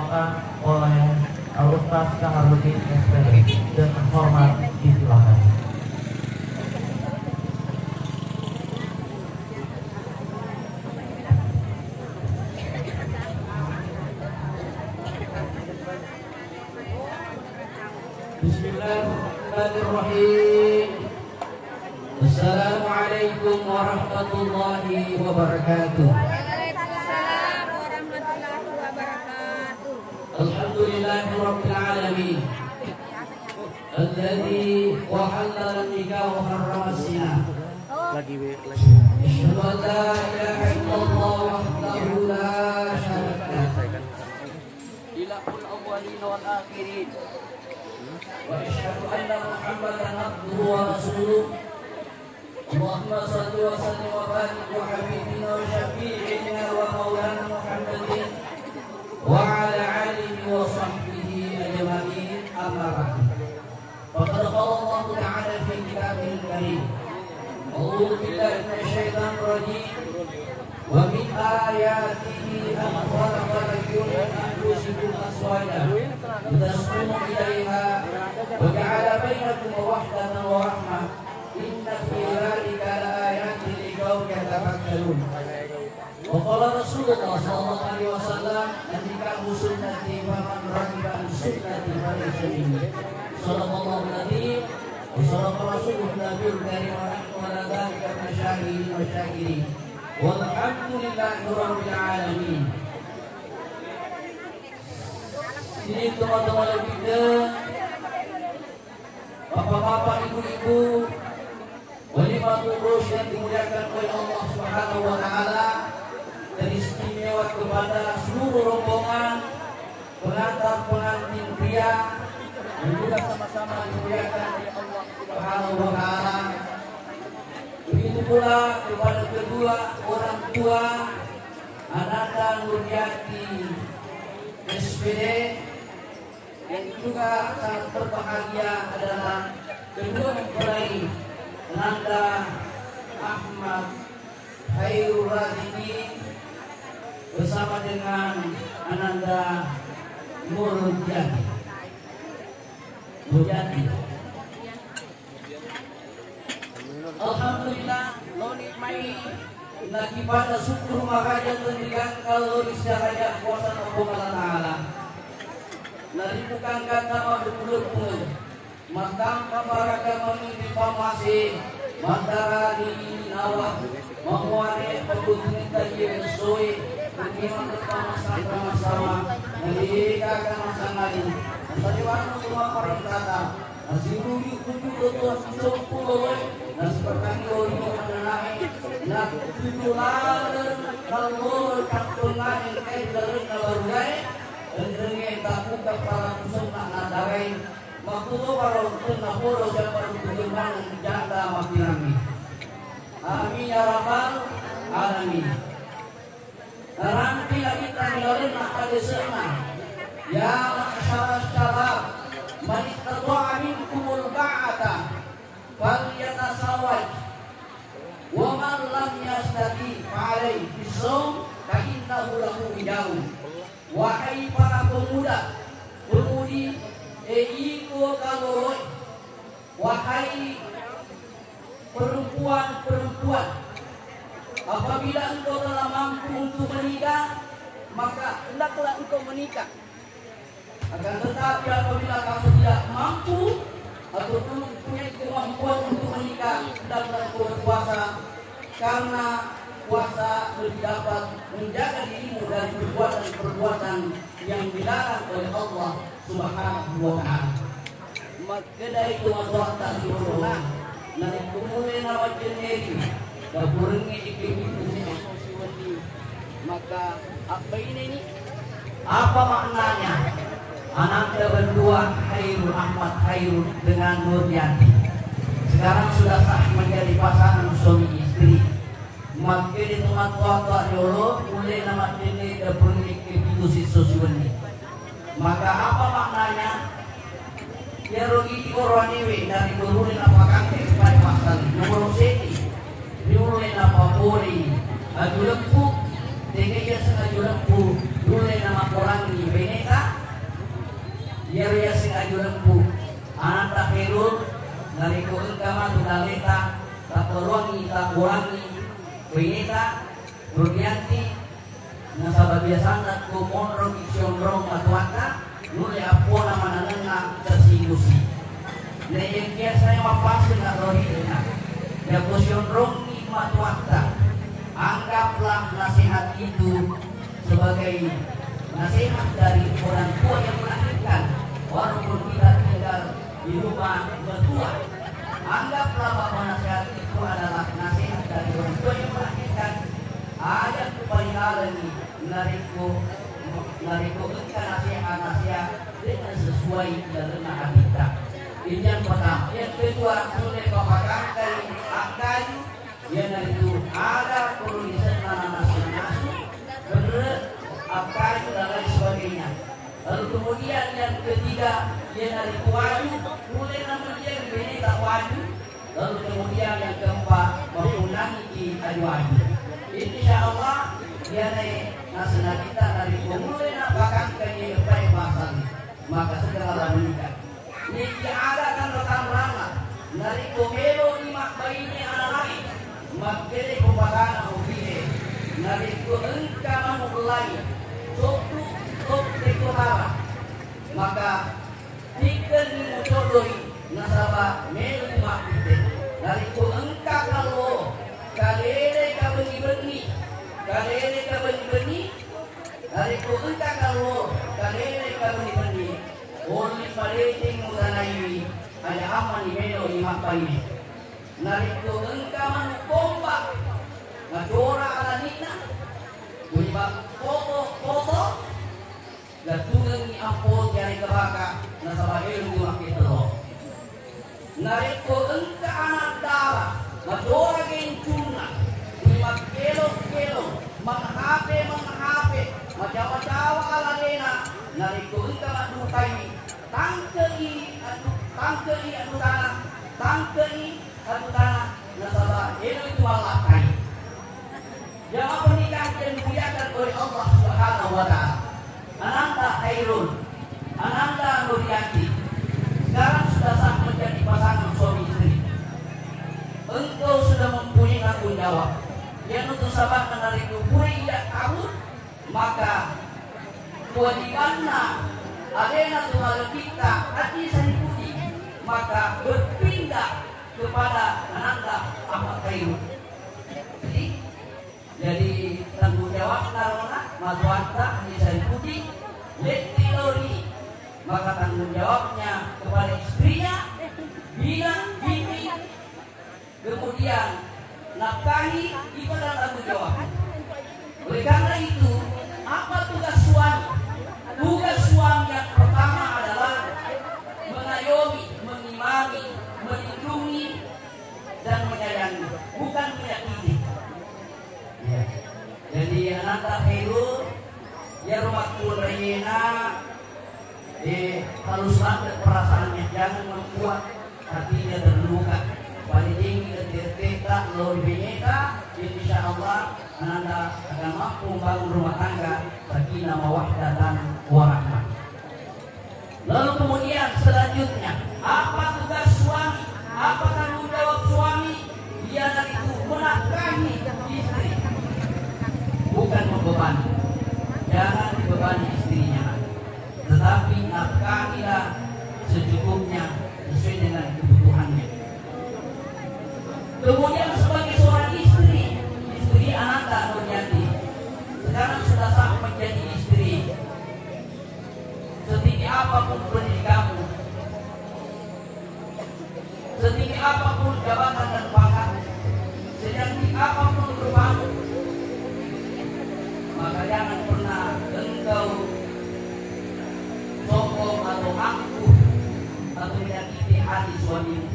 dibawakan oleh Al-Ustaz Kamarudin SPD. Dengan hormat disilakan. Bismillahirrahmanirrahim. Assalamualaikum warahmatullahi wabarakatuh. Waalaikumsalam warahmatullahi wabarakatuh. Alhamdulillahi rabbil alamin. Alladzi wa halala nikah wa harrama zina. Asyhadu an la ilaha illallah wahdahu la syarika lah. Ilahul awwalin wal akhirin. Wa asyhadu anna Muhammadan abduhu wa rasuluh. Allahumma shalli wa sallim wa barik wa habibina wa syafi'ina wa maulana Muhammadin wa ala alihi wa sahbihi ajma'in, amma ba'du. Faqad qala Allah ta'ala fi kitabihil karim. A'udzu billahi minasy syaithanir rajim. Wa min ayatihi an khalaqa lakum min anfusikum azwajan litaskunu ilaiha wa ja'ala bainakum mawaddatan wa rahmah. Inna fi dzalika laayatin liqaumin yatafakkarun. Wa qala Rasulullah sallallahu alaihi wasallam, "Nikahu sunnati wa man raghiba an sunnati falaysa minni." Sallallahu alaihi wa sallam Rasulullah nabiyul karim wa nahnu ala dzalika masyahidin wa syakirin. Walhamdulillahi rabbil alamin. Sini teman-teman kita, bapak-bapak, ibu-ibu, walimatul urus yang dimuliakan oleh Allah Subhanahu wa taala, dan istimewa kepada seluruh rombongan pengantar-pengantin pria yang juga sama-sama dimuliakan oleh Allah Subhanahu wa taala. Begitu pula kepada kedua orang tua Ananda Nurjati SPD, yang juga sangat berbahagia adalah kedua mempelai Ananda Ahmad Khairul Raziki bersama dengan Ananda Nurjati. Alhamdulillah, lo nikmati lagi pada syukur makanya tendirikan kalau disahaya kuasa Allah Ta'ala. Nari bukan kata makhluk pun matang kamaraka memilih pamasi mantara di nawak menguari pembunyi tajir soi bagaimana bersama-sama menjadikan masa lalu sariwana semua perintah asirugi kudu tuan sepuluh dan seperti orang mengenai nak tujuan kalau katungan yang dari nalargai dan dengan takut para musuh nak darai makuto para penaporo yang bertujuan menjaga makirami. Amin ya rabbal alamin. Nanti lagi tanggalin ada sana. Ya masyarakat syarab, man istata'a minkumul ba'ata falyatasawwaj. Wa man lam yastati' fa'alaihi bisawm fa innahu lahu widaun. Wahai para pemuda, pemudi, iko kaloroi, wahai perempuan-perempuan, apabila engkau telah mampu untuk menikah, maka hendaklah engkau menikah. Akan tetapi apabila kamu tidak mampu atau belum punya kemampuan untuk menikah, hendaklah engkau berpuasa, karena puasa lebih dapat menjaga dirimu dari perbuatan-perbuatan yang dilarang oleh Allah Subhanahu wa ta'ala. Maka dari itu Allah tak diurungan nari kumulin awak jeneri kaburengi ikibitu sosiwati. Maka apa ini? Apa maknanya? Ananda berdua Khairul Ahmad Khairul dengan Nurjati sekarang sudah sah menjadi pasangan suami istri. Maka di tempat tua dulu mulai nama ini kaburengi ikibitu sosiwati. Maka apa maknanya? Ya rogi korwaniwe dari burulin apa kaki kepada pasal nomor seti burulin apa poli adu lempu dengan ya sengaja lempu burulin nama korangi beneka monro kisionrong matuata nuli apona manananga tersingusi. Na yang biasanya mapasin na rohina. Ya kisionrong ni matuata. Anggaplah nasihat itu sebagai nasihat dari orang tua yang melahirkan, walaupun kita tinggal di rumah mertua. Anggaplah bahwa nasihat itu adalah nasihat dari orang tua yang melahirkan. Ayat kepalingan ini nariko engkau nasihat dengan sesuai dalam kita. Ini yang pertama. Yang kedua, sudah bapak dari akayu yang itu ada tulisan nanas-nanas berat akayu dan lain sebagainya. Lalu kemudian yang ketiga yang dari waju mulai namanya bineka waju. Lalu kemudian yang keempat mempunyai waju. Insyaallah dia nasna kita dari mulai bahkan ke baik bahasa maka segera menikah. Ini ada kan rekan lama dari komelo di makbaini anak lain makere pembagana ubire dari engka mamulai sopru top tekohara maka tiken ni mutodoi nasaba melu makite dari engka kalau kalere kabeni-beni kalere kabeni-beni dari engka kalau kalere kabeni-beni oli paleting mudanai ada aman di melo di makbaini narito engka manukomba ngajora ala nina kuliba foto latungan ni ampo jari kabaka nasabahelu di makito narito engka anak dara ngajora gencuna kuliba kelo menghape majawa-jawa ala nena narito engka madukai tangkei adu tanah nasabah itu malakai. Jangan pernikahan yang dimuliakan oleh Allah Subhanahu wa taala. Ananda khairun, ananda nuriyati. Sekarang sudah sah menjadi pasangan suami istri. Engkau sudah mempunyai tanggung jawab. Yang untuk sahabat menarik kupuri tidak kabur, maka kewajibannya adena tuhan kita hati sanipudi, maka berpindah kepada ananda amat kayu. Jadi tanggung jawab karena matuanta hanya putih leti lori, maka tanggung jawabnya kepada istrinya bila bini kemudian nafkahi itu adalah tanggung jawab. Oleh karena itu apa tugas suami? Tugas suami yang pertama adalah mengayomi, mengimami, melindungi dan menyayangi, bukan menyakiti. Ya. Jadi anak khairul ya rumah kulrayena halus banget perasaannya, jangan membuat hatinya terluka. Paling tinggi dan terteta luar biasa, insya Allah anda akan mampu membangun rumah tangga sakinah mawaddah dan warahmah. Lalu kemudian selanjutnya apa tugas suami? Apa tanggung jawab suami? Dia dari itu menafkahi istri, bukan membebani. Jangan dibebani istrinya, tetapi nafkahilah secukupnya sesuai dengan kebutuhannya. Kemudian sebagai seorang istri Ananda Nuriyati sekarang sudah sah menjadi istri. Setinggi apapun pendidikanmu, setinggi apapun jabatan dan pangkat, secantik apapun rupamu, maka jangan pernah engkau sombong atau angkuh atau menyakiti hati suamimu.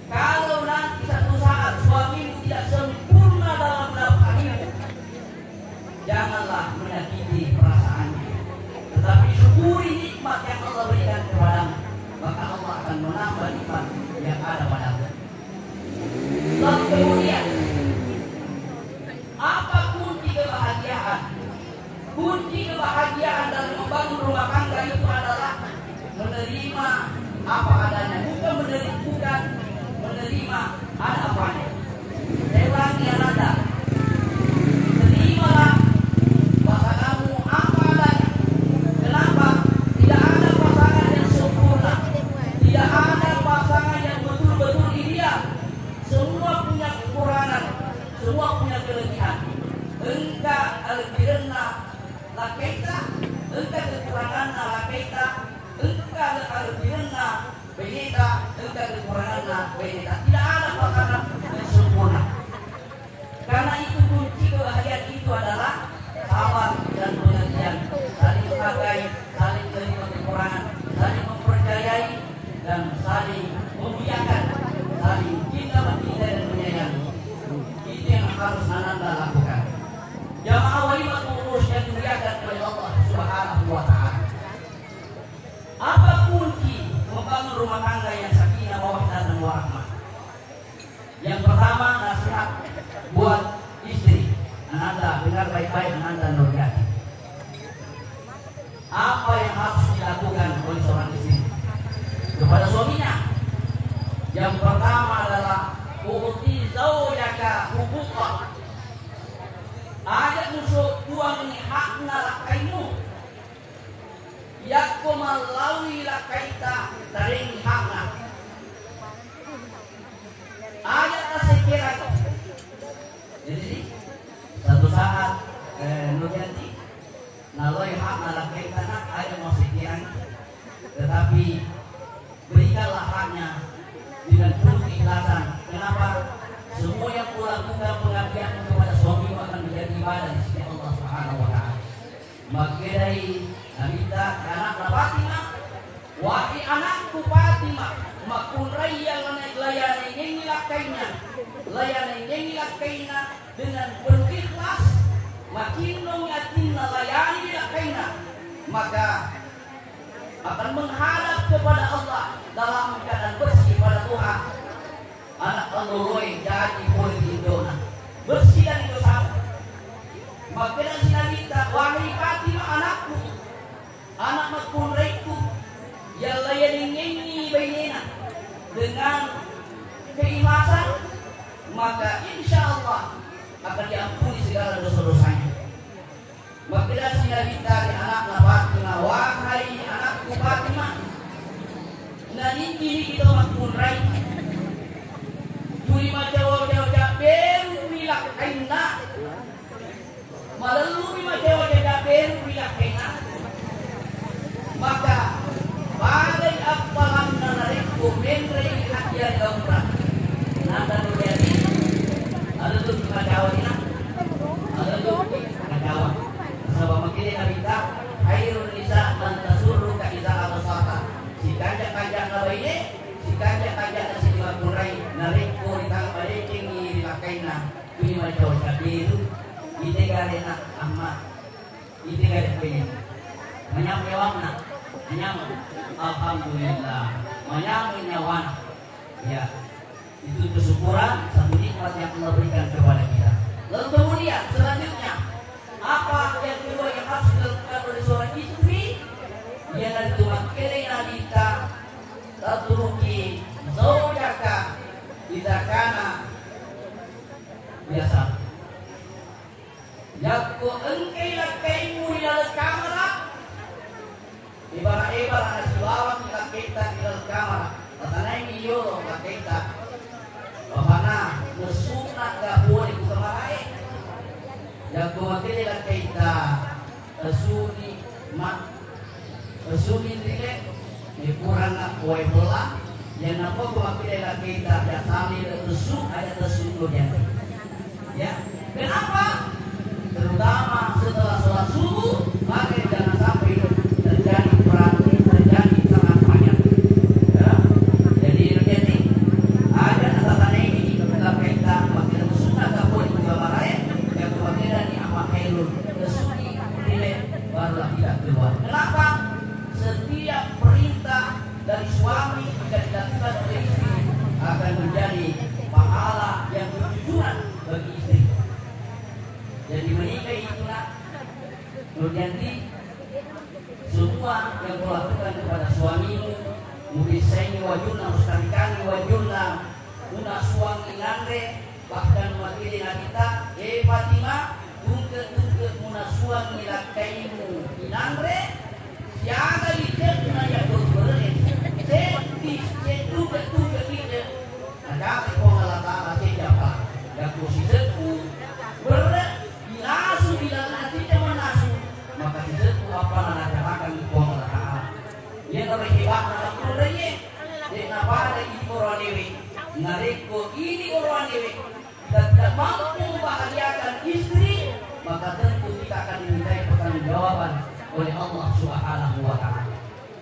Kalau nanti satu saat suamimu tidak sempurna dalam nafkahimu, janganlah menyakiti perasaannya, tetapi syukuri nikmat yang Allah berikan kepadamu, maka Allah akan menambah nikmat yang ada padamu. Lalu kemudian apa kunci kebahagiaan? Kunci kebahagiaan dalam membangun rumah tangga itu adalah menerima apa adanya, bukan menerima ada apanya. Saya ulangi ananda, terimalah lakaita engkau kekurangan lakaita engkau kelebihanna benita engkau kekurangan benita. Tidak ada makanan yang sempurna. Karena itu kunci kebahagiaan itu adalah sabar dan pengertian, saling menghargai, saling menerima kekurangan, saling mempercayai dan saling memuliakan, saling cinta mencintai dan menyayangi. Itu yang harus Ananda lakukan. Jamaah walimat urus yang dimuliakan oleh Allah Subhanahu wa Ta'ala. Apa kunci membangun rumah tangga yang sakinah, mawaddah dan warahmah? Yang pertama, nasihat buat istri. Ananda dengar baik-baik, Ananda Nurjati. Apa yang harus dilakukan oleh seorang istri kepada suaminya? Yang pertama adalah uti zaujaka huquqa. Ada musuh tuang ni hakna lakaimu. Yakko malawi lakaita dari hakna. Ada kesekiran. Jadi satu saat Nurjati naloi hakna lakaita nak ada mau sekiran, tetapi berikanlah haknya dengan penuh keikhlasan. Kenapa? Semua yang melakukan pengabdian kepada suami akan menjadi ibadah di sisi Allah Subhanahu wa Ta'ala. Maka dari Nabita anak Fatimah, wahai anakku Fatimah, makun raya layani ngilakaina dengan penuh ikhlas, makin mengatina layani ngilakaina, maka akan menghadap kepada Allah dalam keadaan bersih pada Tuhan. Anak Andoroi jadi boleh didona bersih dari dosa. Maka dari Nabita, wahai Fatimah anakku, anak makunraiku, yang layani bainina dengan keikhlasan, maka insya Allah akan diampuni segala dosa-dosanya. Maka dari Nabita di anak Fatimah, wahai anakku Fatimah, nani ini kita makunrai. Tuli majawa-jawa beru bilak kaina, malalui majawa-jawa beru bilak kaina. Maka bagai apalan nanariku menrei hadiah gampang. Nanda Nurjati ada tuh majawa ini, ada tuh majawa. Sebab makili Nabita khairun nisa man tasurru ka iza abasata. Si kajak-kajak nabaine, si kajak-kajak nasi dimakurai narikku ditang baliking dilakaina. Ini majawa kabiru ite garena ahmad ite garena pengen menyambut nyawana menyambut alhamdulillah menyambut nyawana ya, itu kesyukuran satu nikmat yang Allah berikan kepada kita. Lalu kemudian selanjutnya apa yang kedua yang harus dilakukan oleh seorang istri? Yang dari Tuhan kering Nabita taturuki zaujaka idza kana biasa yakku engkai lakaimu di dalam kamera ibarat nasi bawang lakaita di dalam kamera tatanai miyolo lakaita bahana nesuna gak boleh kemarai yakku makili lakaita esuni dile kurang kue belah yang nampak makili lakaita dan sambil esu ada esunu ya. Kenapa? Terutama setelah sholat subuh, maka jangan sampai terjadi perang, terjadi sangat banyak. Ya. Jadi ada catatan ini kita kaitan makin sunnah tak boleh berbarai, yang kemudian ini amal khairun, kesuci nilai barulah tidak keluar. Kenapa? Setiap perintah dari suami jika dilakukan oleh istri akan menjadi pahala yang berjujuran bagi istri. Jadi menikah itulah Nurjati, semua yang kau lakukan kepada suamimu mubisaini wajuna mustarikani wajuna una suami nande bahkan wakili Nabita Fatimah tungke muna suami lakaimu inandre siaga dicekna ya berberet setis cetuke gitu ada kau ngalata siapa yang kursi seku berat nasu bila nanti cuma nasu maka pertanggungjawaban oleh Allah Subhanahu wa Ta'ala.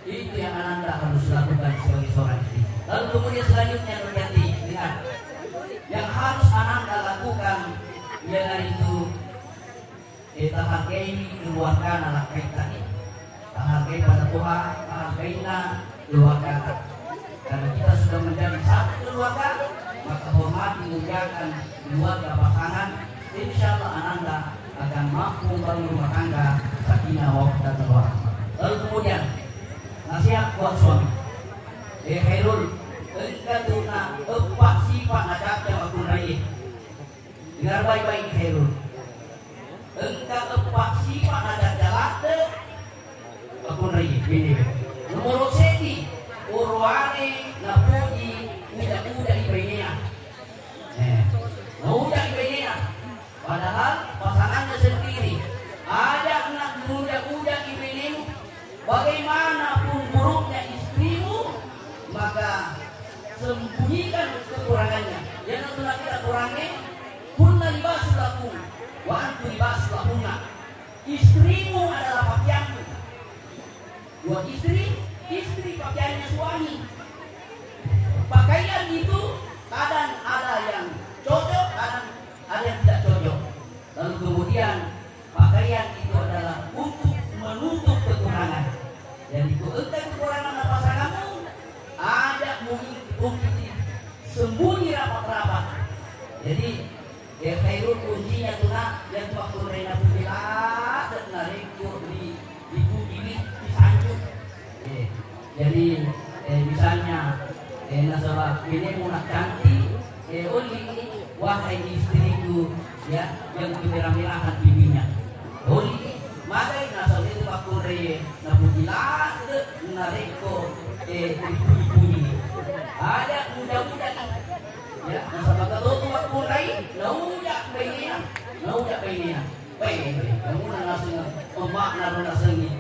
Itu yang Anda harus lakukan sebagai seorang istri. Lalu kemudian selanjutnya terjadi lihat yang harus Anda lakukan yaitu tahargai keluarga anak kita ini. Tahargai pada Tuhan, tahargailah keluarga. Karena kita sudah menjadi satu keluarga, maka hormati muliakan keluarga pasangan. Insya Allah Anda akan mampu membangun rumah tangga sakinah mawaddah warahmah. Lalu kemudian nasihat buat suami. Khairul engkatuna empat sifat adab yang aku raih. Dengar baik-baik Khairul. Engkat empat sifat adab jalan aku raih. Ini. Nomor seti urwane napuji udah ibainya. Udah ibainya. Padahal pasangannya sendiri ada anak muda-muda ibainya. Bagaimanapun buruknya istrimu, maka sembunyikan kekurangannya. Jangan pernah kita kurangi. Kunna libasul lakum wa antum libasul lahunna. Istrimu adalah pakaianmu. Buat istri pakaiannya suami. Pakaian itu kadang ada yang cocok, kadang ada yang tidak cocok. Lalu kemudian pakaian itu adalah untuk menutup kekurangan. Jadi entah kekurangan pasanganmu ada mungkin sembunyi rapat-rapat. Jadi khairul kuncinya tuh yang waktu rena pujilah dan narik di ini disanjung. Jadi misalnya nasabah ini mau nak cantik, oli wahai istriku ya yang kemerah-merahan pipinya. Oli maka nasabah itu waktu rena napujilah nariko bunyi. Ada muda-muda ya nasabah kalau tu waktu rena nauja bayinya. Baik, kamu nasi emak nasi ni,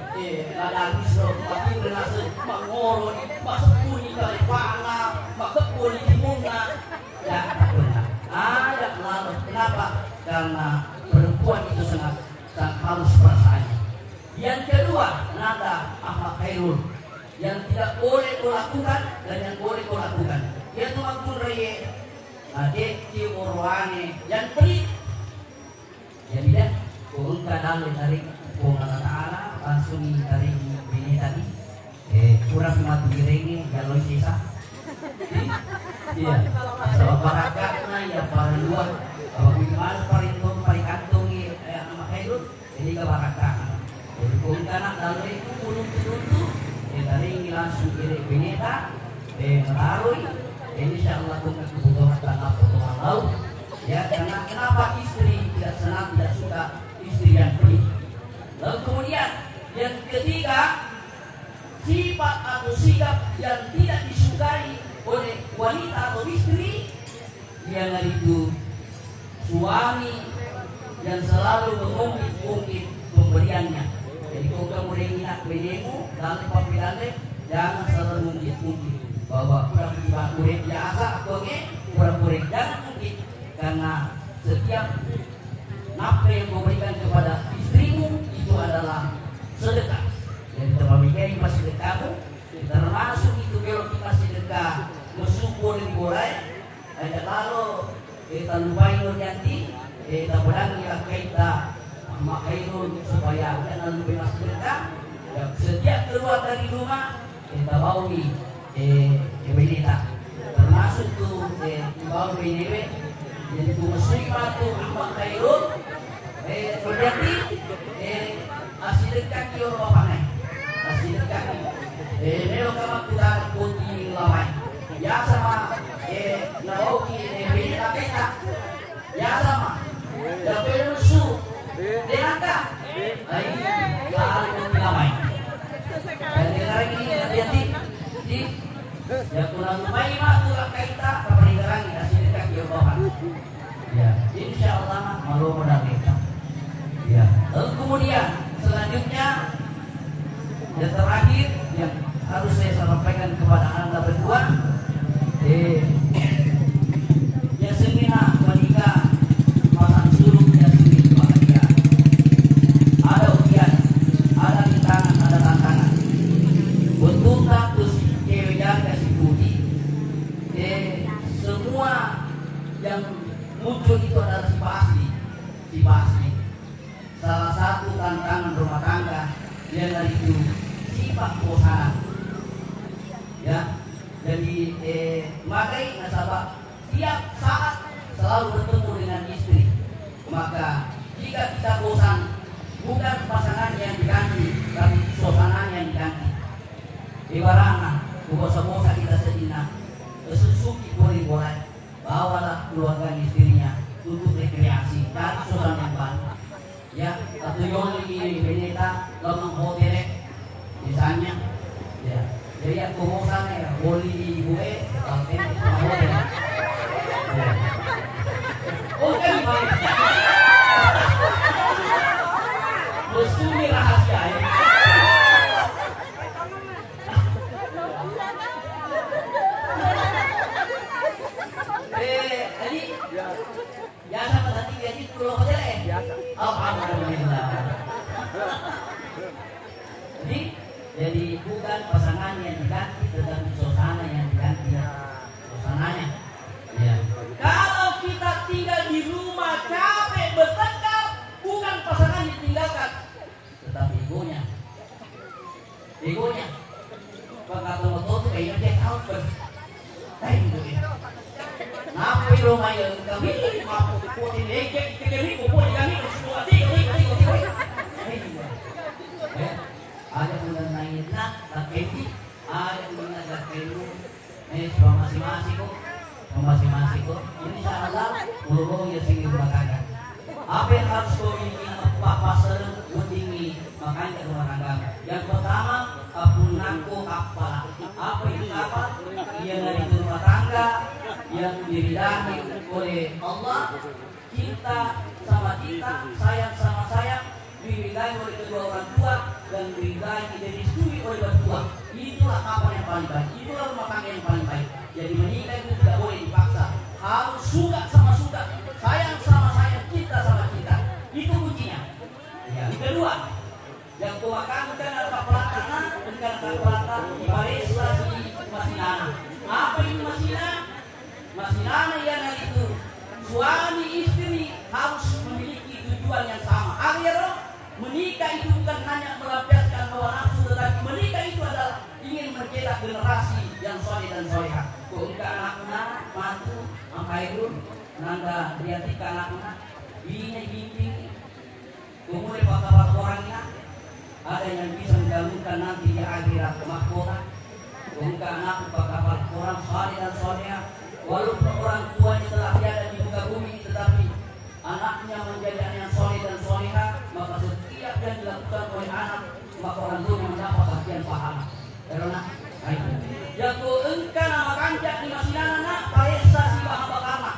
ada misro, tapi nasi mangoro ni, masuk bunyi kali panga, masuk bunyi bunga, ya tak benar. Ada lalu kenapa? Karena perempuan itu sangat halus perasaannya. Yang kedua, nada akhlak khairul, yang tidak boleh kau lakukan dan yang boleh kau lakukan. Yaitu waktu raya, adik urwane, yang pelit, yang tidak. Kung kadang tarik kung Allah Ta'ala langsung tarik ini tadi kurang matu girengi kalau sisa iya sebab barakatnya ya para luar kalau bagaimana parikantungi nama khairul jadi kebarakatan jadi kung kadang tarik puluh tarik langsung kiri bineta melarui insyaallah kung kebutuhan tanah Tuhan laut ya karena kenapa istri tidak senang tidak suka istri yang pelit. Lalu kemudian yang ketiga sifat atau sikap yang tidak disukai oleh wanita atau istri yang itu suami yang selalu mengungkit-ungkit pemberiannya. Jadi kalau kamu renginak bedemu dalam papilannya jangan selalu mengungkit-ungkit bahwa kurang kurang biasa atau kurang jangan ungkit karena setiap nafkah yang kau berikan kepada istrimu itu adalah sedekah. Jadi terpamikir pas sedekahmu termasuk itu kalau kita sedekah bersyukur di boleh. Ada kalau kita lupain nanti kita pedang ya kita makainun supaya jangan lupa sedekah. Setiap keluar dari rumah kita bawahi kita termasuk tuh bawa ini. Jadi muslimah tu amal khairun berarti asih dekat kior bapak asih dekat melo kama kita putih lawai ya sama nawaki beda beda ya sama ya perusu denaka ai hal putih lawai dan sekarang ini hati-hati di ya kurang lumayan mah tu kita peringatan asih dekat kior bapak. Ya, insya Allah malu kita. Ya, lalu kemudian selanjutnya yang terakhir yang harus saya sampaikan kepada anda berdua, ya semina menikah pasang suluk ya semina bahagia. Ada ujian yang dari itu sifat bosan. Ya, jadi makai nasabah tiap saat selalu bertemu dengan istri. Maka jika kita bosan, bukan pasangan yang diganti, tapi suasana yang diganti. Ibaratnya, bosan-bosan kita sejenak, sesuki boleh, bawalah keluarga istrinya untuk rekreasi, cari suasana yang baru. Ya, atau yang ini beneta, lemang hotel, misalnya, ya. Jadi aku bosan ya, boleh ibu kalau ini sama hotel. Oh kan baik. Bersumi rahasia ya. Jadi biasa tadi gaji pulau hotel ya. Alhamdulillah. Jadi bukan pasangan yang diganti, tetapi suasana yang diganti. Suasananya. Ya. Kalau kita tinggal di rumah capek bertengkar, bukan pasangan yang ditinggalkan, tetapi egonya. Egonya. Pagkatong motor itu kayak dia tahu kan. Gitu ya. Ngapain rumah yang kami mampu diputin ejek kami kumpul kami semua tiga. Ada mengenai nak takenti, ada mengenai takenu. Masing-masing kok. Insyaallah ulung ya sing rumah. Apa yang harus kau miliki apa sering utingi makanya rumah tangga. Yang pertama apunanku apa? Apa itu apa? Yang dari rumah tangga yang diridai oleh Allah, cinta sama cinta, sayang sama sayang, diridai oleh kedua orang tua dan diridai direstui oleh orang tua. Itulah apa yang paling baik. Itulah rumah tangga yang paling baik. Jadi menikah itu tidak boleh dipaksa. Harus suka sama suka, sayang sama sayang, cinta sama cinta. Itu kuncinya. Ya. Yang kedua, yang kuakan kan ada pelatana, bukan pelata di Malaysia di Masinana. Apa ini Masinana? Masinana yang itu suami istri harus memiliki tujuan yang sama. Akhirnya menikah itu bukan hanya melampiaskan hawa nafsu, tetapi menikah itu adalah ingin mencetak generasi yang soleh dan solehah. Kongka anaknya mantu Amhairun nanda diantika anaknya bininya ginting kemudian pakar orangnya ada yang bisa menggabungkan nanti di akhirat mahkota. Kongka anak pakar orang soleh dan solehah walaupun orang tuanya telah tiada di muka bumi, tetapi anaknya menjadi anak yang soleh dan solehah, maka setiap yang dilakukan oleh anak maka orang tua mendapat bagian pahala. Karena jago engkau nama kancak di Masinana nak paresa si bahan bakar.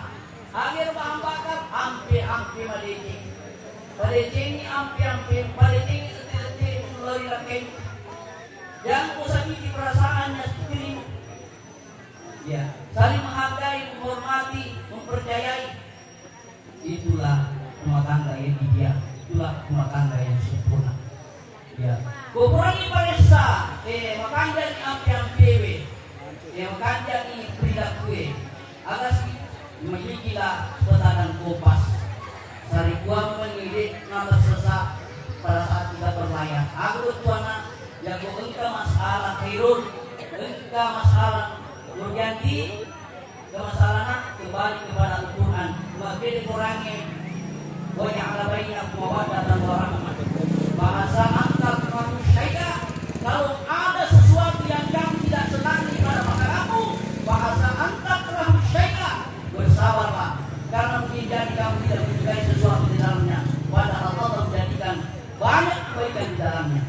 Akhir bahan bakar ampe madeci. Madeci ini ampe madeci ini melalui lakai. Yang kusakiti perasaannya dirimu. Ya, saling menghargai, menghormati, mempercayai. Itulah rumah tangga yang ideal. Itulah rumah tangga yang sempurna. Ya, kurangi paresa. Makanya ni ampe makanya ni perilaku. Agas memilikilah petadan kopas. Sari kuam mengidik nada sesak pada saat kita berlayar. Aku tuana yang engkau masalah khairun, engkau masalah berganti ke masalahnya kembali kepada Al-Quran. Maka dikurangi banyak alabaina mawaddah dan warahmah. Bahasa antar manusia kalau ada sesuatu yang kamu tidak senangi pada masa kamu, bahasa antar manusia bersabarlah karena mungkin jadi kamu tidak menyukai sesuatu di dalamnya. Padahal Allah menjadikan banyak kebaikan di dalamnya.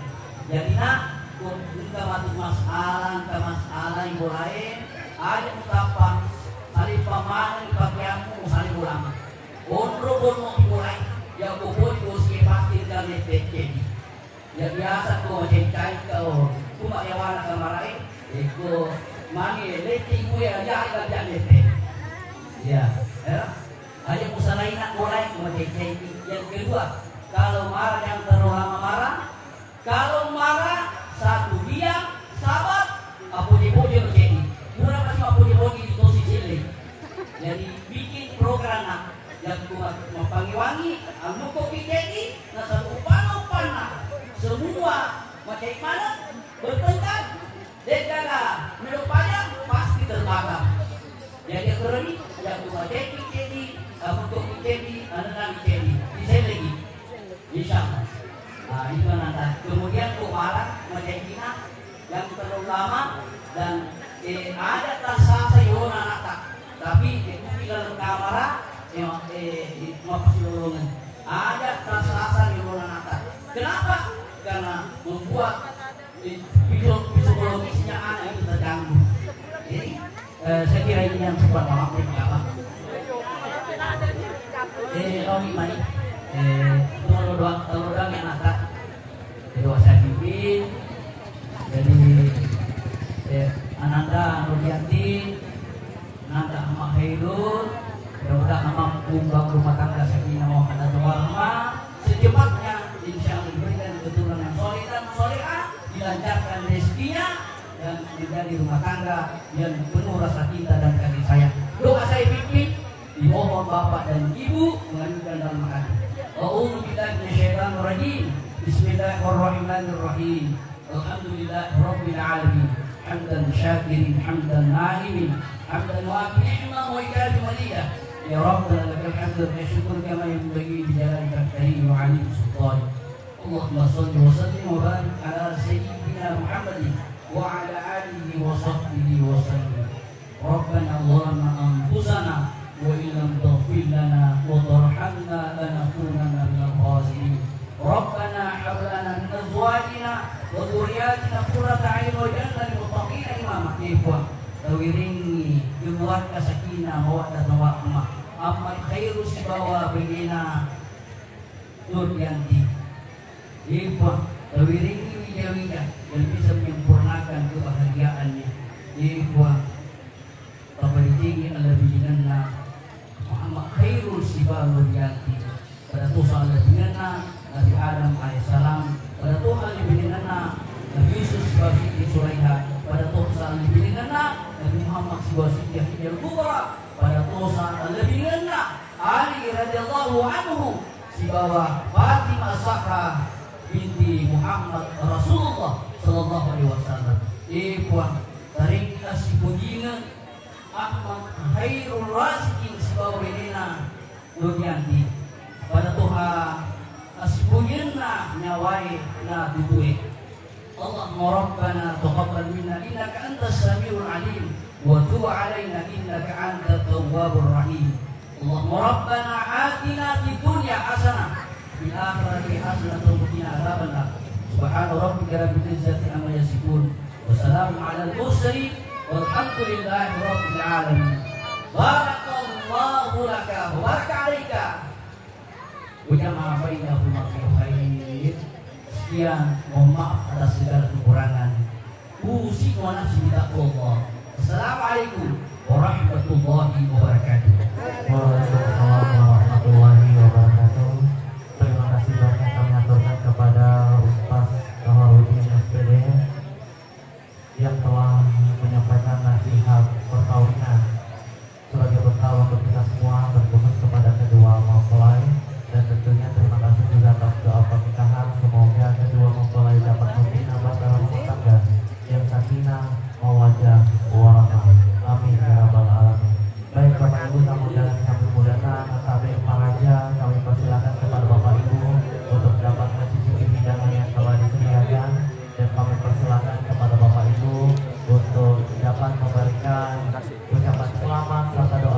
Jadi nak kita masuk masalah yang boleh ada betapa saling pamanan pakaianmu saling ulama. Ondro dimulai yang kubur kursi pasti dan jadi. Ya biasa kau mencari kau cuma yang warna kemarin itu mani leti gue aja kerja leti. Ya, aja usaha lain nak mulai mencari. Yang kedua, kalau marah yang terlalu lama marah, kalau marah satu diam sabar, apa dibodoh jadi. Murah pasti apa dibodoh di posisi ini. Jadi bikin program yang mau pangi-wangi, anu kopi jadi, nasa upana semua macam mana? Bertengkar. Dedala menupanya pasti terbakar. Yang kerani, yang tua jadi, untuk jadi, anak jadi. Bisa lagi. Insyaallah. Itu nanti. Kemudian kumaran macam Cina yang terlalu lama dan ada tersasa yona nata. Tapi itu dalam kamera di lorongan. Ada tersasa yona nata. Kenapa? Karena membuat psikologisnya anak itu terganggu. Jadi saya kira ini yang sebab maaf apa? Mari. Telur yang atas. Dua saya pimpin. Jadi Ananda Nuryanti, Ananda Ahmad Hairul, mudah-mudahan membangun rumah tangga sakinah mawaddah warahmah secepatnya, insyaallah diberikan keturunan yang soleh dan solehah, dilancarkan rezekinya dan menjadi rumah tangga yang penuh rasa cinta dan kasih sayang. Doa saya pimpin, dimohon bapak dan ibu mengajukan dalam hati. A'udzu billahi minasyaitonir rajim. Bismillahirrahmanirrahim. Alhamdulillahirabbil alamin. Hamdan syakirin, hamdan na'imin, hamdan wafi'in wa ikafi waliyah. Ya Rabbana lakal hamdu wa syukur kama yanbaghi bi jalalika al-karim wa 'ali sultan. Allahumma shalli wa sallim wa barik ala sayyidina Muhammadin wa ala alihi wa sahbihi wa sallam. Rabbana zalamna anfusana wa illam taghfir lana wa tarhamna lanakunanna minal khasirin. Rabbana hab lana min azwajina wa dhurriyyatina qurrata a'yun waj'alna lil muttaqina imama. Ikhwan, tawiringi keluarga sakinah mawaddah warahmah. Amal khairu sibawa begina Nuryanti. Ikhwan, tawiringi wijawija yang bisa menyempurnakan kebahagiaannya. Ikhwan, tabari tinggi ala bijinanna Muhammad khairu sibawa Nuryanti. Pada Tuhan lebihnya Nabi Adam alaihissalam, pada Tuhan lebihnya Nabi Yusuf Sibawati Sulaiha, pada Tuhan lebihnya Nabi Muhammad Sibawati Yahya Kubra, pada Tuhan lebihnya Ali radhiyallahu anhu Sibawa Fatimah Zahra binti Muhammad Rasulullah sallallahu alaihi wasallam. Ikhwan, tarik kasih pujian Ahmad Khairul Razikin Sibawa Benina Nuryanti. Pada Tuhan asbunna nyawai na tubuh. Allahumma rabbana taqabbal minna innaka antas samiul alim wa tub alaina innaka antat tawwabur rahim. Allahumma rabbana atina fid dunya hasanah fil akhirati hasanah wa qina adzabannar. Subhana rabbika rabbil izzati amma yasifun wa salamun alal mursalin walhamdulillahi rabbil alamin. Barakallahu laka wa baraka alaika. Ujama bainahum fi khair. Sekian, mohon maaf atas segala kekurangan. Usi wa nafsi bitaqwallah. Assalamualaikum warahmatullahi wabarakatuh. Waalaikumsalam warahmatullahi wabarakatuh. Terima kasih banyak kami aturkan kepada Ustaz Kamarudin SPD yang telah menyampaikan nasihat perkawinan sebagai bekal untuk kita semua, terkhusus kepada kedua mempelai. Dan tentunya terima kasih juga atas doa pernikahan. Semoga kedua mempelai dapat membina dalam rumah tangga yang sakinah mawaddah warahmah. Amin ya rabbal alamin. Baik Bapak Ibu tamu dan kami muliakan, tabik maraja, kami persilakan kepada Bapak Ibu untuk dapat mencicipi hidangan yang telah disediakan, dan kami persilakan kepada Bapak Ibu untuk dapat memberikan ucapan selamat serta doa